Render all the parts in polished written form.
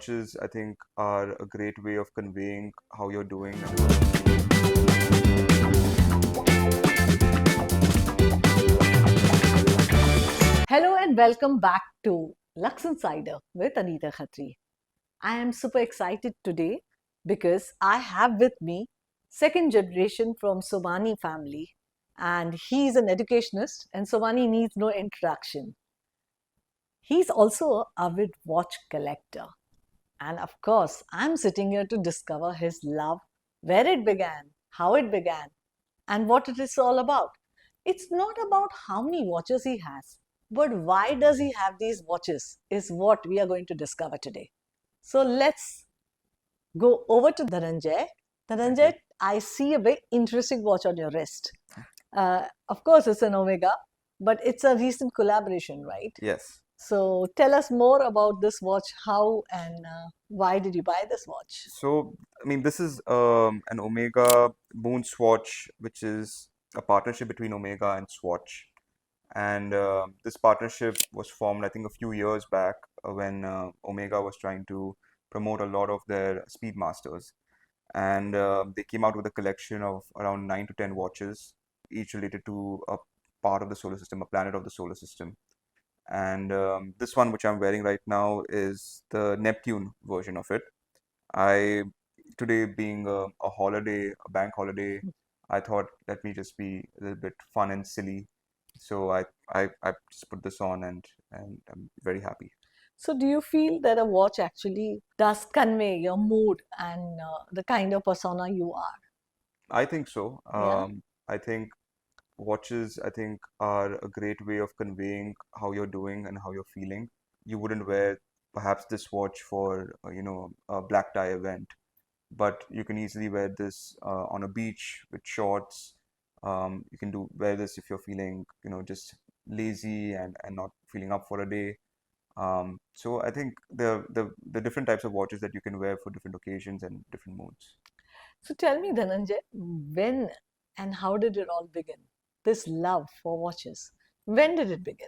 watches, I think, are a great way of conveying how you're doing and how you're feeling. Hello and welcome back to Lux Insider with Anita Khatri. I am super excited today because I have with me second generation from Somani family, and he's an educationist and Somani needs no introduction. He's also an avid watch collector. And of course, I'm sitting here to discover his love, where it began, how it began, and what it is all about. It's not about how many watches he has, but why does he have these watches is what we are going to discover today. So let's go over to Dhananjay. Dhananjay, I see a very interesting watch on your wrist. Of course, it's an Omega, but it's a recent collaboration, right? Yes. So tell us more about this watch. How and why did you buy this watch? So, I mean, this is an Omega Moon Swatch, which is a partnership between Omega and Swatch. And this partnership was formed, I think, a few years back when Omega was trying to promote a lot of their Speedmasters. And they came out with a collection of around 9 to 10 watches, each related to a part of the solar system, a planet of the solar system. And this one, which I'm wearing right now, is the Neptune version of it. I Today being a holiday, a bank holiday, I thought let me just be a little bit fun and silly. So I just put this on and I'm very happy. So, do you feel that a watch actually does convey your mood and the kind of persona you are? I think so. Yeah. I think watches, I think, are a great way of conveying how you're doing and how you're feeling. You wouldn't wear perhaps this watch for a black tie event, but you can easily wear this on a beach with shorts. You can wear this if you're feeling, just lazy and not feeling up for a day. So I think the different types of watches that you can wear for different occasions and different moods. So, tell me, Dhananjay, when and how did it all begin? This love for watches. When did it begin?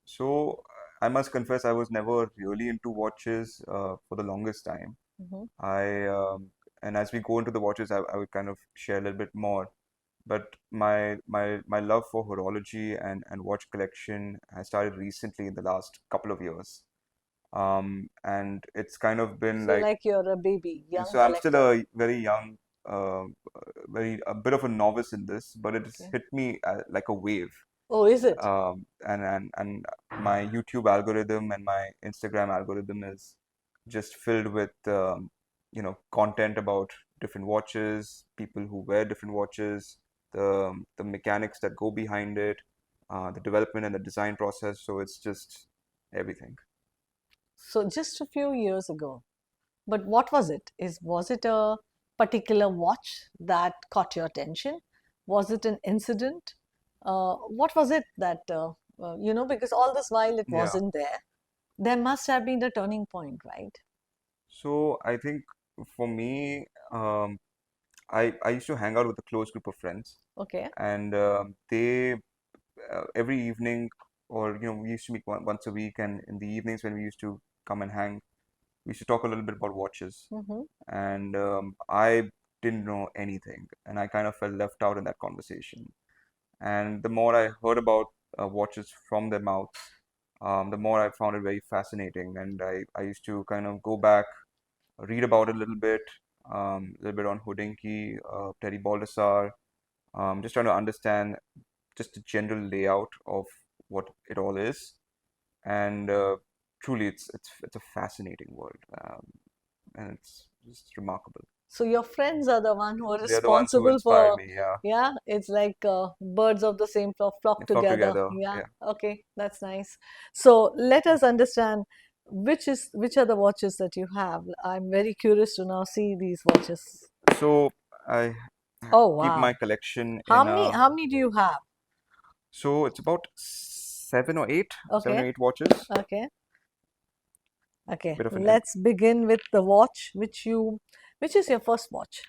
So I must confess, I was never really into watches for the longest time. Hmm. I And as we go into the watches, I would kind of share a little bit more. But my love for horology and watch collection has started recently in the last couple of years. And it's kind of been So, like, like you're a baby, young so I'm still collector. a very young, very a bit of a novice in this, but it has Okay. hit me like a wave. Oh, is it? And my YouTube algorithm and my Instagram algorithm is just filled with content about different watches, people who wear different watches, the mechanics that go behind it, the development and the design process. So it's just everything. So, just a few years ago. But what was it? Was it a particular watch that caught your attention? Was it an incident? What was it that because all this while it Yeah. wasn't there, there must have been a turning point, right? So I think for me, I used to hang out with a close group of friends, Okay. and they every evening, or we used to meet once a week, and in the evenings when we used to come and hang, we used to talk a little bit about watches. Mm-hmm. And I didn't know anything, and I kind of felt left out in that conversation. And the more I heard about watches from their mouths, the more I found it very fascinating. And I used to kind of go back, read about it a little bit on Hodinkee, Terry Baldessar, just trying to understand just the general layout of what it all is. And truly, it's a fascinating world, and it's just remarkable. So your friends are the one who are They're the ones who responsible inspired for, me. Yeah, yeah, it's like birds of the same flock they flock together. together. Yeah, Yeah. okay, that's nice. So let us understand which are the watches that you have. I'm very curious to now see these watches. So I Oh keep my wow. collection How in many how many do you have? so it's about seven or Okay, eight watches. okay, okay. Bit of an Let's begin with the watch which is your first watch.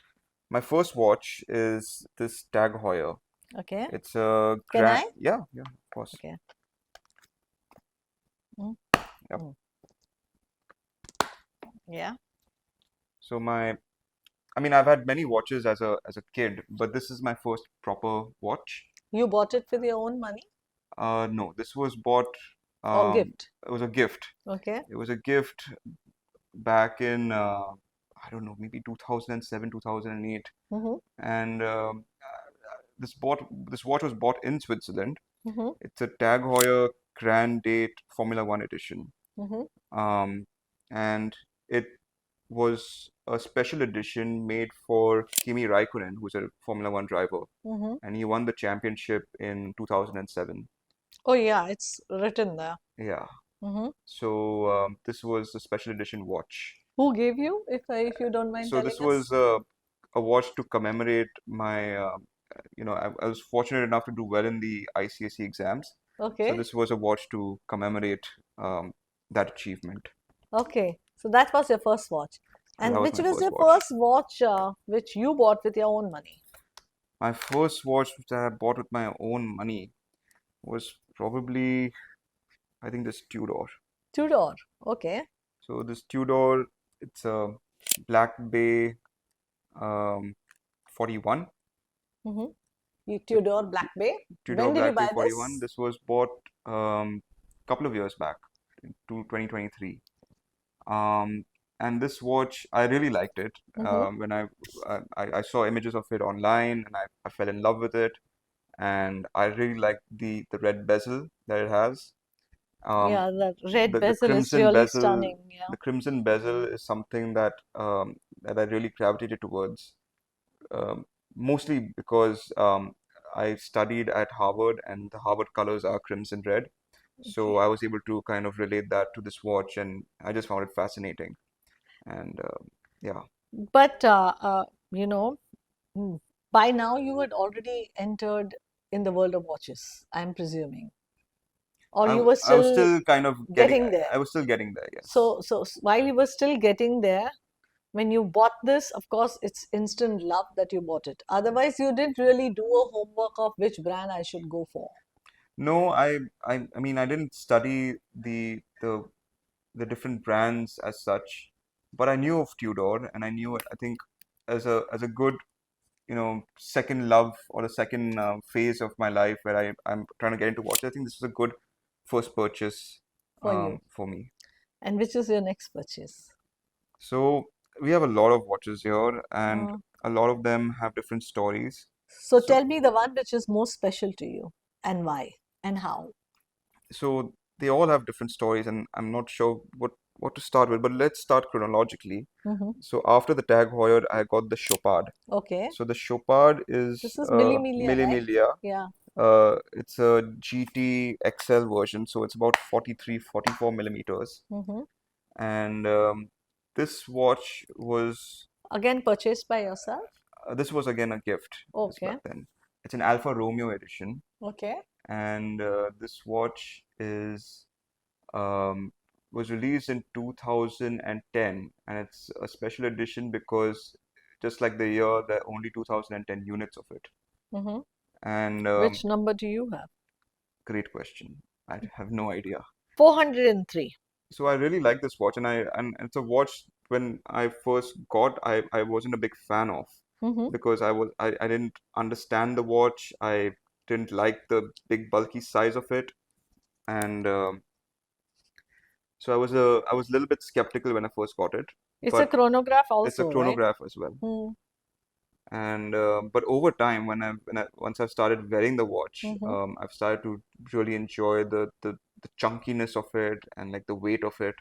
My first watch is this Tag Heuer. Okay. It's a Can I? yeah, yeah, of course. Okay. Mm, Yep. mm. Yeah. So I mean, I've had many watches as a kid, but this is my first proper watch. You bought it with your own money No, this was bought. or Um, gift? it was a gift. Okay. It was a gift back in I don't know, maybe 2007, 2008, Mm-hmm. and this watch was bought in Switzerland. Mm-hmm. It's a Tag Heuer Grand Date Formula One edition. Mm-hmm. Um, and it was a special edition made for Kimi Raikkonen, who's a Formula One driver, Mm-hmm. and he won the championship in 2007. Oh yeah, it's written there. Yeah. Mm-hmm. So this was a special edition watch. Who gave you, if you don't mind So telling this us? was a watch to commemorate my, I was fortunate enough to do well in the ICSE exams. So Okay. this was a watch to commemorate um, that achievement. Okay. So that was your first watch. So that And was which my was first your watch. first watch which you bought with your own money? My first watch, which I bought with my own money, was probably, I think, this Tudor. Tudor. Okay. So this Tudor, it's a Black Bay um, 41. Mm-hmm. You Tudor Black Bay. Tudor When did you Black Bay buy 41. this? This was bought a couple of years back, to 2023. Um, and this watch, I really liked it. Mm-hmm. When I saw images of it online, and I fell in love with it. And I really like the red bezel that it has. Um, Yeah, the red the bezel is crimson really bezel, stunning. Yeah. the crimson bezel is something that I really gravitated towards. Mostly because I studied at Harvard, and the Harvard colors are crimson red. So Okay. I was able to kind of relate that to this watch, and I just found it fascinating. And yeah, But you know, mm, by now you had already entered in the world of watches, I'm presuming, or you were I was still still kind of getting, getting there. I was still getting there, yes. So while you were still getting there, when you bought this, of course, it's instant love that you bought it. Otherwise, you didn't really do a homework of which brand I should go for. No, I mean, I didn't study the different brands as such, but I knew of Tudor, and I knew it, I think, as a good, second love, or a second phase of my life where I'm trying to get into watches. I think this is a good first purchase For you. for me. And which is your next purchase? So we have a lot of watches here, and Uh, a lot of them have different stories. so So tell me the one which is most special to you and why and how. so they all have different stories, and I'm not sure what to start with, but let's start chronologically. Hmm. So after the Tag Heuer, I got the Chopard. Okay. So the Chopard is This is Milli Melia, Mille right? Miglia. Yeah. It's a GT XL version, so it's about 43, 44 millimeters. Hmm. And this watch was, Again, purchased by yourself? this was again a gift. This back Okay. then. It's an Alfa Romeo edition, Okay. and this watch is um, was released in 2010, and it's a special edition because just like the year, there are only 2010 units of it. Hmm. And Which number do you have? great question. I have no idea. 403. So I really like this watch, and it's a watch when I first got, I wasn't a big fan of, Hmm. because I didn't understand the watch. I didn't like the big bulky size of it, and so I was a little bit skeptical when I first got it. It's a But chronograph it's a also, right? chronograph as well. Hmm. And but over time, when I once I've started wearing the watch, Hmm. I've started to really enjoy the chunkiness of it, and like the weight of it.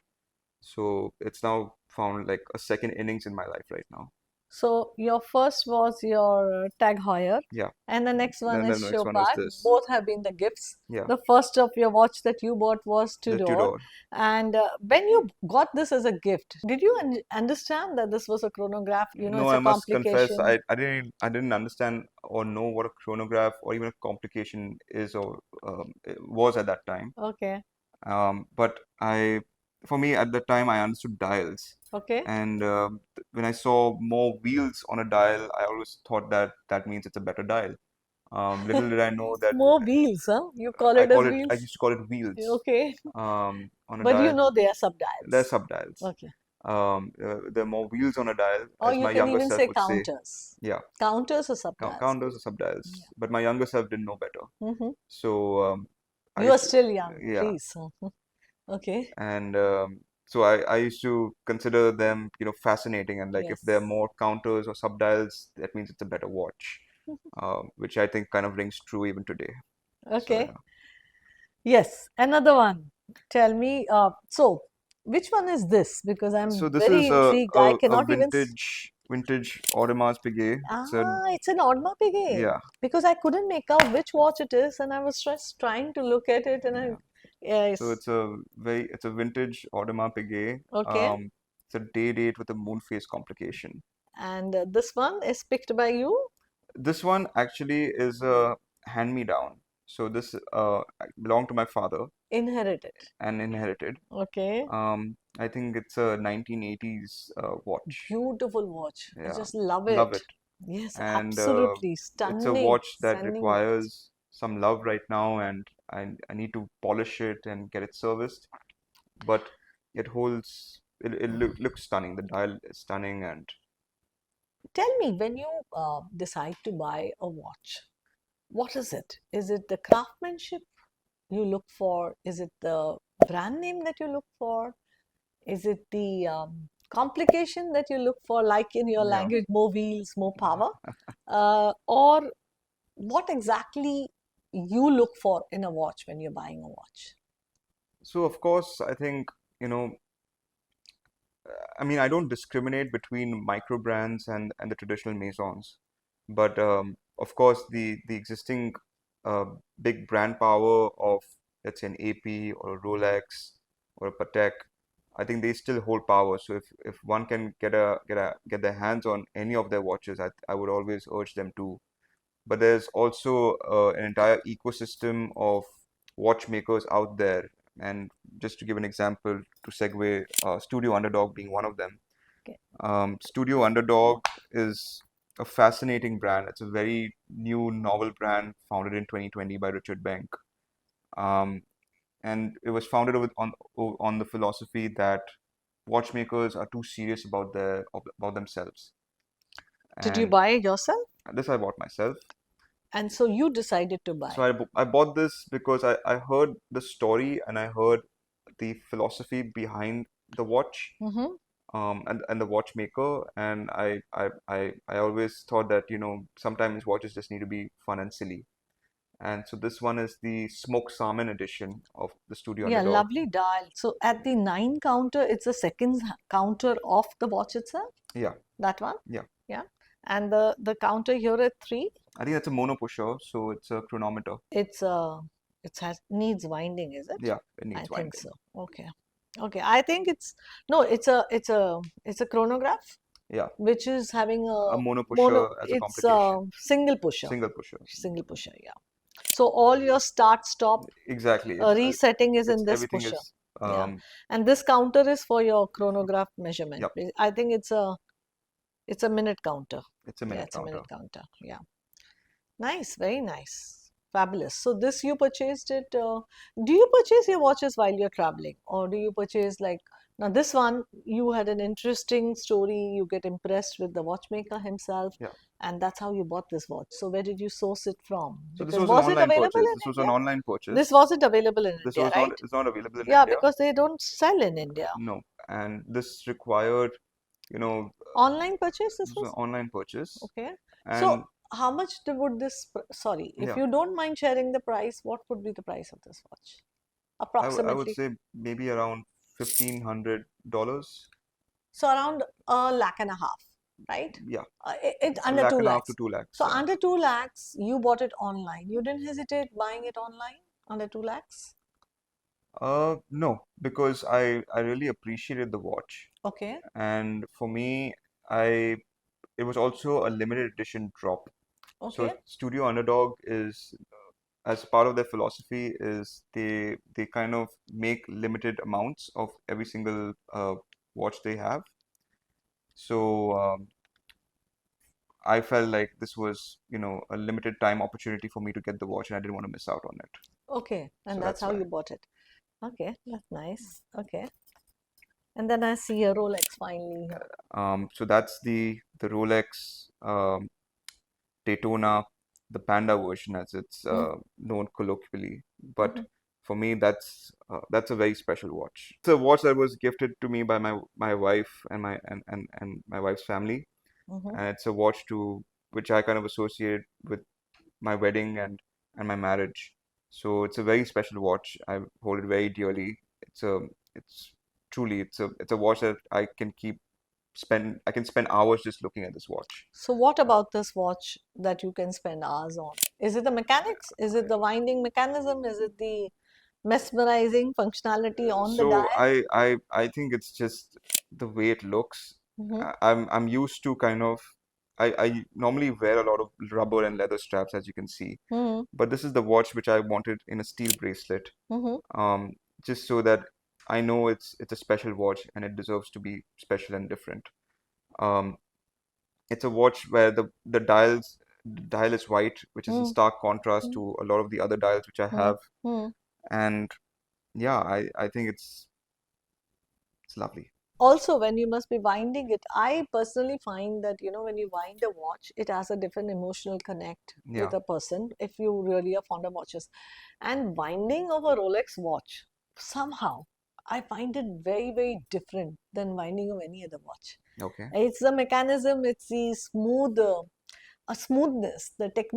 So it's now found like a second innings in my life right now. So your first was your Tag Heuer, Yeah. and the next one Then the is next one was Chopard. this. Both have been the gifts. Yeah. The first of your watch that you bought was The Tudor. Tudor. And when you got this as a gift, did you understand that this was a chronograph? You know, No, it's I a must confess, complication. I didn't understand or know what a chronograph or even a complication is, or it was at that time. Okay. But for me at the time, I understood dials, Okay. and when I saw more wheels on a dial, I always thought that that means it's a better dial. Little did I know that More wheels, huh? You call I it as call it. I wheels? used to call it wheels Okay. on a But you dial. know they are They're subdials. subdials. Okay. There are more wheels on a dial, Or as you my can younger even self say would say. counters. Yeah, Counters or subdials. counters or subdials. Yeah. But my younger self didn't know better. Hmm. So I You are used to, still young, yeah, please. Okay. and so I used to consider them, fascinating. And like if there are Yes. more counters or subdials, that means it's a better watch, which I think kind of rings true even today. So Okay. yeah. Yes. Another one. Tell me. So, which one is this? Because So I'm this very is intrigued. I a cannot even. vintage Audemars Piguet. It's a It's an Audemars Piguet. yeah, Because I couldn't make out which watch it is, and I was just trying to look at it, and I. yeah. So Yes. it's a vintage Audemars Piguet. Okay. It's a day date with a moon phase complication. And this one is picked by you, This one actually is a hand-me-down. So this belonged to my father inherited. and inherited. Okay. I think it's a 1980s watch. Beautiful watch. I Yeah, just love love it. it. Yes, And absolutely it's a stunning, watch that stunning watch. requires some love right now, and I need to polish it and get it serviced. But it holds, looks stunning. The dial is stunning, and Tell me, when you decide to buy a watch, what is it? Is it the craftsmanship you look for? Is it the brand name that you look for? Is it the complication that you look for, like in your yeah. language, more wheels, more power? Or what exactly you look for in a watch when you're buying a watch? So of course, I think, you know, I mean, I don't discriminate between micro brands and the traditional maisons, but of course, the existing uh, big brand power of, let's say, an AP or a Rolex or a Patek, I think they still hold power. So if one can get their hands on any of their watches, I would always urge them to. But there's also an entire ecosystem of watchmakers out there. And just to give an example, to segue, Studio Underdog being one of them. Okay. Studio Underdog is a fascinating brand. It's a very new, novel brand founded in 2020 by Richard Benck. Um, and it was founded on the philosophy that watchmakers are too serious about themselves. Did you And buy it yourself? this I bought myself. And so you decided to So buy. I bought this because I heard the story and I heard the philosophy behind the watch, Mm-hmm. and the watchmaker, and I always thought that, sometimes watches just need to be fun and silly. And so this one is the smoked salmon edition of the Studio Yeah, Underdog. lovely dial. So at the 9 counter, it's the second counter of the watch itself. Yeah, That one. yeah. Yeah. And the counter here at 3, I think that's a mono pusher, so it's a chronometer. it's it has needs winding, is it? Yeah, it I needs think winding. so. Okay. Okay. I think it's no, it's a chronograph Yeah, which is having a a mono mono, pusher as a it's a complication. single pusher. Single pusher. Single pusher, yeah. So all your start stop Exactly. resetting is It's in this everything pusher. is Yeah. And this counter is for your chronograph measurement. yep, I think it's a minute counter. it's a Yeah, minute it's a counter. minute counter. Yeah. Nice, very nice. Fabulous. So this you purchased it. Do you purchase your watches while you're traveling, or do you purchase like now this one you had an interesting story. You get impressed with the watchmaker himself, Yeah. and that's how you bought this watch. So where did you source it from? So this Because was an was it online available purchase. in This was an India? online This purchase. wasn't available in This India, was not right? it's not available in Yeah, India. because they don't sell in India. No. And this required, you know, Online purchase, this this was was? an online purchase. Okay. So And how much would this, sorry, if yeah, you don't mind sharing the price, what would be the price of this watch? I would Approximately. say maybe around $1,500. So around a lakh and a half, right? Yeah, It a under lakh 2 and a half to lakhs. 2 lakhs. So Yeah. under 2 lakhs, you bought it online. You didn't hesitate buying it online under 2 lakhs? No, because I really appreciated the watch, Okay. and for me, I it was also a limited edition drop. So Okay. Studio Underdog is, as part of their philosophy, is they kind of make limited amounts of every single watch they have. So I felt like this was, a limited time opportunity for me to get the watch, and I didn't want to miss out on it. Okay. So And that's that's how why. you bought it. Okay. That's nice. Okay. And then I see a Rolex finally here. So that's the Rolex Daytona, the Panda version, as it's Mm, known colloquially. But mhm, for me, that's a very special watch. It's a watch that was gifted to me by my wife and my wife's family, mhm. and it's a watch to which I kind of associate with my wedding and my marriage. So it's a very special watch. I hold it very dearly. It's truly it's a watch that I can spend hours just looking at this watch. So, what about this watch that you can spend hours on? Is it the mechanics? Is it the winding mechanism? Is it the mesmerizing functionality on the So dial? I think it's just the way it looks. Mm-hmm. I'm used to kind of I normally wear a lot of rubber and leather straps, as you can see, Mm-hmm. but this is the watch which I wanted in a steel bracelet, Mm-hmm. um, just so that I know it's a special watch and it deserves to be special and different. Um, it's a watch where the dial is white, which is in stark contrast to a lot of the other dials which I have, Mm-hmm. and yeah, I think it's lovely. Also, when you must be winding it, I personally find that, when you wind a watch, it has a different emotional connect with Yeah, a person if you really are fond of watches. And winding of a Rolex watch, somehow, I find it very, very different than winding of any other watch. okay, It's the mechanism, it's the smooth, a smoothness,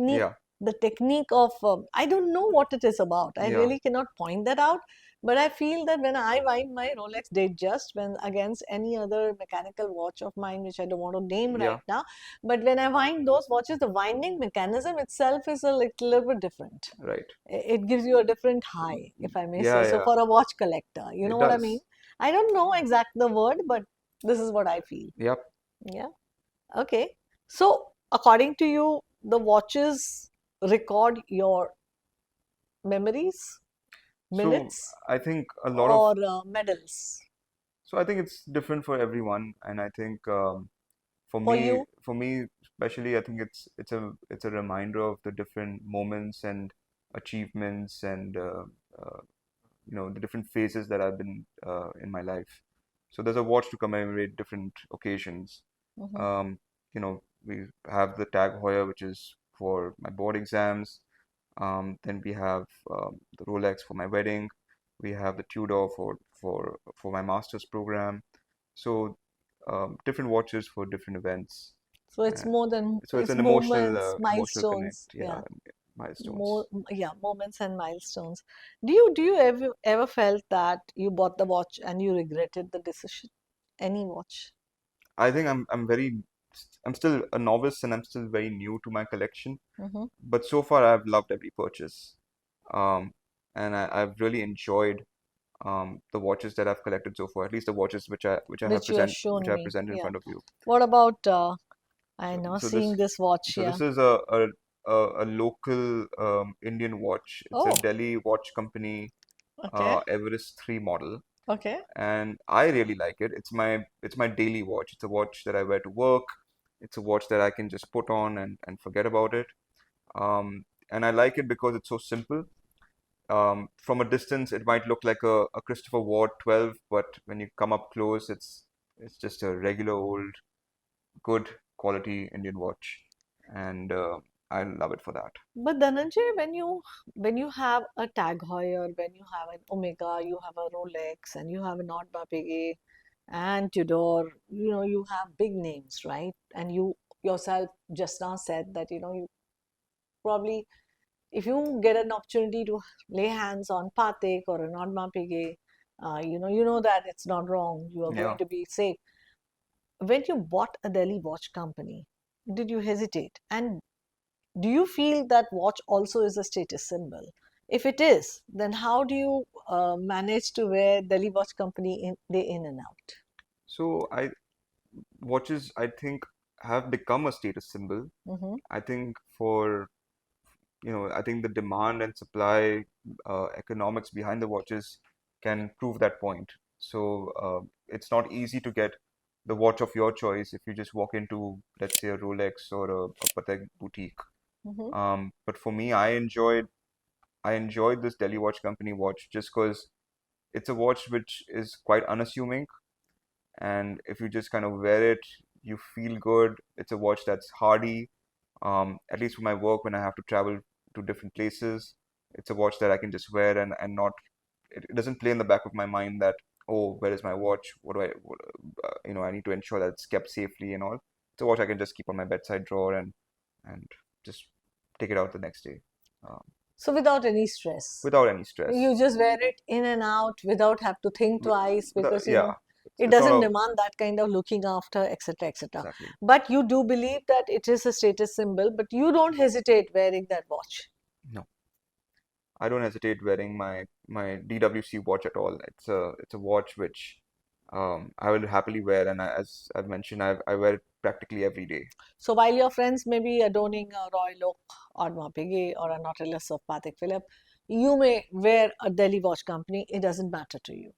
yeah, the technique of, I don't know what it is about. I yeah, really cannot point that out. But I feel that when I wind my Rolex Datejust, when against any other mechanical watch of mine, which I don't want to name right yeah, now, but when I wind those watches, the winding mechanism itself is a little bit different. right, It gives you a different high, if I may yeah, say so, yeah, for a watch collector. You know it what I mean? does. I don't know exact the word, but this is what I feel. Yep. Yeah. Okay. So, according to you, the watches record your memories, So minutes, I think a lot of or medals so I think it's different for everyone, and I think for you? for me especially, I think it's a reminder of the different moments and achievements and uh, the different phases that I've been in my life. So there's a watch to commemorate different occasions. Hmm. Um, we have the Tag Heuer, which is for my board exams. Then we have the Rolex for my wedding. We have the Tudor for my master's program. So different watches for different events. So it's Uh, more than so it's it's an moments, emotional connect. milestones. Yeah, Yeah, milestones. yeah, moments and milestones. Do you ever felt that you bought the watch and you regretted the decision? Any watch? I think I'm still a novice and I'm still very new to my collection. Mm-hmm. But so far, I've loved every purchase. Um, and I've really enjoyed the watches that I've collected so far. At least the watches Which you have which shown I me. present in Yeah. front of you. What about I know So seeing this watch, so yeah. this is a local Indian watch. It's a Oh, Delhi watch company, okay. Everest 3 model, Okay. and I really like it. It's my daily watch. It's a watch that I wear to work. It's a watch that I can just put on and forget about it. And I like it because it's so simple. From a distance, it might look like a Christopher Ward 12, but when you come up close, it's just a regular old good quality Indian watch, and I love it for that. But Dhananjay, when you have a Tag Heuer, when you have an Omega, you have a Rolex, and you have an Audemars Piguet and Tudor, you have big names, right? And you yourself just now said that you probably, if you get an opportunity to lay hands on Patek or an Audemars Piguet, you know that it's not wrong. You are going Yeah. to be safe. When you bought a Delhi watch company, did you hesitate? And do you feel that watch also is a status symbol? If it is, then how do you manage to wear Delhi Watch Company day in and out? So watches I think have become a status symbol. Mm-hmm. I think I think the demand and supply economics behind the watches can prove that point. So it's not easy to get the watch of your choice if you just walk into, let's say, a Rolex or a Patek boutique. Mm-hmm. But for me, I enjoyed this Delhi Watch Company watch just because it's a watch which is quite unassuming. and if you just kind of wear it, you feel good. It's a watch that's hardy. At least for my work, when I have to travel to different places, it's a watch that I can just wear, and not, it doesn't play in the back of my mind that, oh, where is my watch? What do I need to ensure that it's kept safely and all. It's a watch I can just keep on my bedside drawer, and just take it out the next day, um, So without any stress. without any You stress. just wear it in and out without have to think Wi- twice because yeah, it it's not doesn't a, demand that kind of looking after, etc., etc. exactly. But you do believe that it is a status symbol, but you don't hesitate wearing that watch. No, I don't hesitate wearing my DWC watch at all. It's a watch which, I will happily wear, and as I've mentioned, I wear it practically every day. So while your friends may be adorning a Royal Oak or Mapigi or a Nautilus of Patek Philippe, you may wear a Delhi Watch Company. It doesn't matter to you.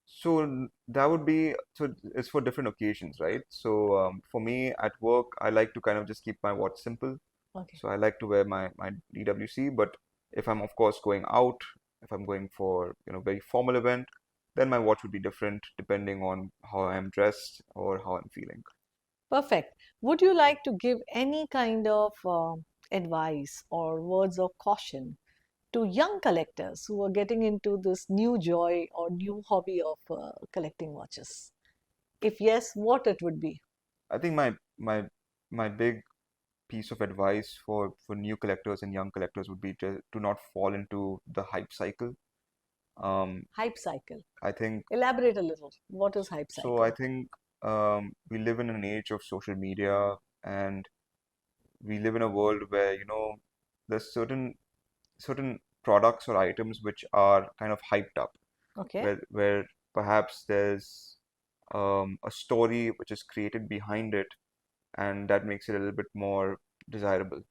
So that would be, so it's for different occasions, right? So for me at work, I like to kind of just keep my watch simple. Okay. So I like to wear my DWC, but if I'm of course going out, if I'm going for, very formal event, then my watch would be different depending on how I'm dressed or how I'm feeling. Perfect. Would you like to give any kind of advice or words of caution to young collectors who are getting into this new joy or new hobby of collecting watches? If yes, what it would be? I think my big piece of advice for new collectors and young collectors would be to not fall into the hype cycle. Um, Hype cycle. I think Elaborate a little. What is hype so. I cycle? think we live in an age of social media, and we live in a world where, there's certain products or items which are kind of hyped up, Okay. where perhaps there's a story which is created behind it, and that makes it a little bit more desirable.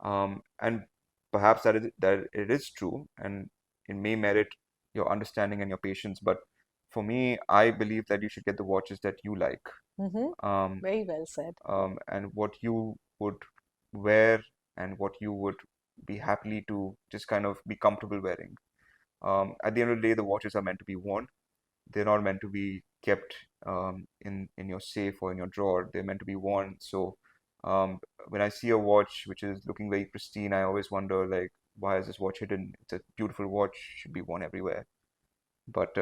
And perhaps that it is true, and it may merit your understanding and your patience. But for me, I believe that you should get the watches that you like, Mm-hmm. um, Very well said. and what you would wear, and what you would be happily to just kind of be comfortable wearing. At the end of the day, the watches are meant to be worn. They're not meant to be kept in your safe or in your drawer. They're meant to be worn. So um, when I see a watch which is looking very pristine, I always wonder, like, why is this watch hidden? It's a beautiful watch, should be worn everywhere. But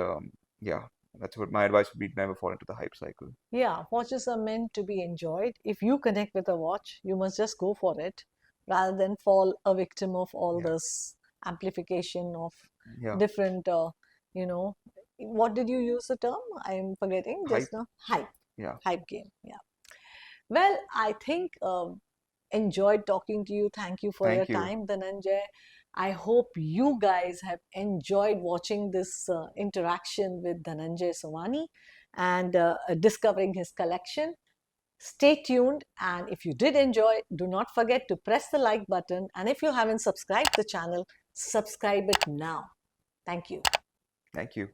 yeah, that's what my advice would be: never fall into the hype cycle. Yeah, watches are meant to be enjoyed. If you connect with a watch, you must just go for it rather than fall a victim of all Yeah, this amplification of yeah, different, you know, what did you use the term? I'm forgetting hype. just now. Hype, Yeah, hype game. Yeah. Well, I think enjoyed talking to you. Thank you for your thank you, time, Dhananjay. I hope you guys have enjoyed watching this interaction with Dhananjay Somani and discovering his collection. Stay tuned, and if you did enjoy, do not forget to press the like button. And if you haven't subscribed the channel, subscribe it now. Thank you. thank you.